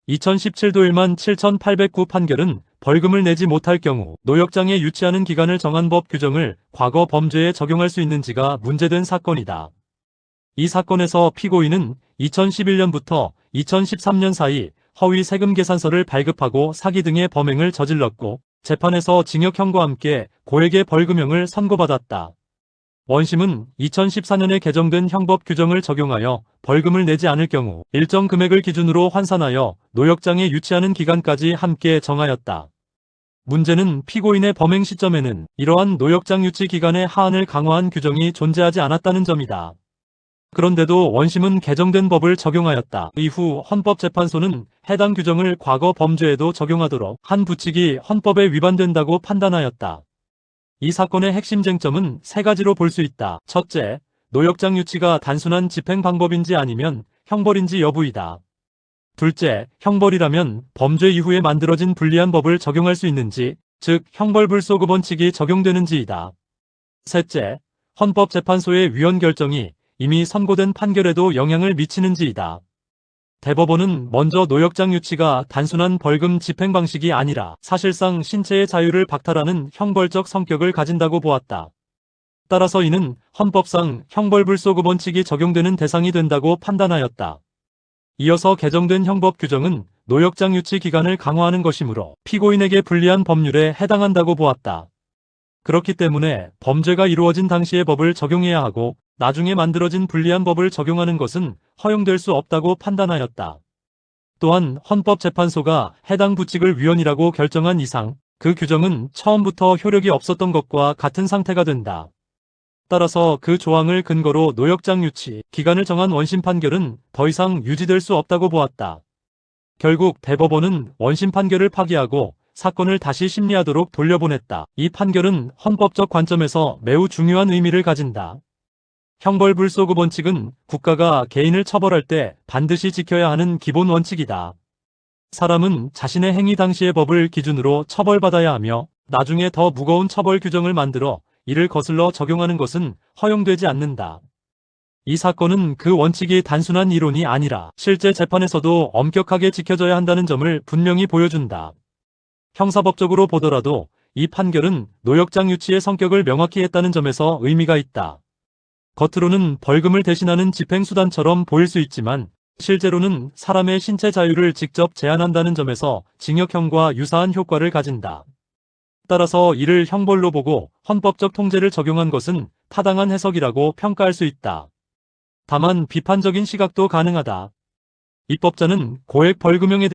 2017도 17,809 판결은 벌금을 내지 못할 경우 노역장에 유치하는 기간을 정한 법 규정을 과거 범죄에 적용할 수 있는지가 문제된 사건이다. 이 사건에서 피고인은 2011년부터 2013년 사이 허위 세금 계산서를 발급하고 사기 등의 범행을 저질렀고 재판에서 징역형과 함께 고액의 벌금형을 선고받았다. 원심은 2014년에 개정된 형법 규정을 적용하여 벌금을 내지 않을 경우 일정 금액을 기준으로 환산하여 노역장에 유치하는 기간까지 함께 정하였다. 문제는 피고인의 범행 시점에는 이러한 노역장 유치 기간의 하한을 강화한 규정이 존재하지 않았다는 점이다. 그런데도 원심은 개정된 법을 적용하였다. 이후 헌법재판소는 해당 규정을 과거 범죄에도 적용하도록 한 부칙이 헌법에 위반된다고 판단하였다. 이 사건의 핵심 쟁점은 세 가지로 볼 수 있다. 첫째, 노역장 유치가 단순한 집행 방법인지 아니면 형벌인지 여부이다. 둘째, 형벌이라면 범죄 이후에 만들어진 불리한 법을 적용할 수 있는지, 즉 형벌불소급 원칙이 적용되는지이다. 셋째, 헌법재판소의 위헌 결정이 이미 선고된 판결에도 영향을 미치는지이다. 대법원은 먼저 노역장 유치가 단순한 벌금 집행 방식이 아니라 사실상 신체의 자유를 박탈하는 형벌적 성격을 가진다고 보았다. 따라서 이는 헌법상 형벌불소급 원칙이 적용되는 대상이 된다고 판단하였다. 이어서 개정된 형법 규정은 노역장 유치 기간을 강화하는 것이므로 피고인에게 불리한 법률에 해당한다고 보았다. 그렇기 때문에 범죄가 이루어진 당시의 법을 적용해야 하고 나중에 만들어진 불리한 법을 적용하는 것은 허용될 수 없다고 판단하였다. 또한 헌법재판소가 해당 부칙을 위헌이라고 결정한 이상 그 규정은 처음부터 효력이 없었던 것과 같은 상태가 된다. 따라서 그 조항을 근거로 노역장 유치 기간을 정한 원심 판결은 더 이상 유지될 수 없다고 보았다. 결국 대법원은 원심 판결을 파기하고 사건을 다시 심리하도록 돌려보냈다. 이 판결은 헌법적 관점에서 매우 중요한 의미를 가진다. 형벌불소급 원칙은 국가가 개인을 처벌할 때 반드시 지켜야 하는 기본 원칙이다. 사람은 자신의 행위 당시의 법을 기준으로 처벌받아야 하며 나중에 더 무거운 처벌 규정을 만들어 이를 거슬러 적용하는 것은 허용되지 않는다. 이 사건은 그 원칙이 단순한 이론이 아니라 실제 재판에서도 엄격하게 지켜져야 한다는 점을 분명히 보여준다. 형사법적으로 보더라도 이 판결은 노역장 유치의 성격을 명확히 했다는 점에서 의미가 있다. 겉으로는 벌금을 대신하는 집행수단처럼 보일 수 있지만 실제로는 사람의 신체 자유를 직접 제한한다는 점에서 징역형과 유사한 효과를 가진다. 따라서 이를 형벌로 보고 헌법적 통제를 적용한 것은 타당한 해석이라고 평가할 수 있다. 다만 비판적인 시각도 가능하다. 입법자는 고액 벌금형에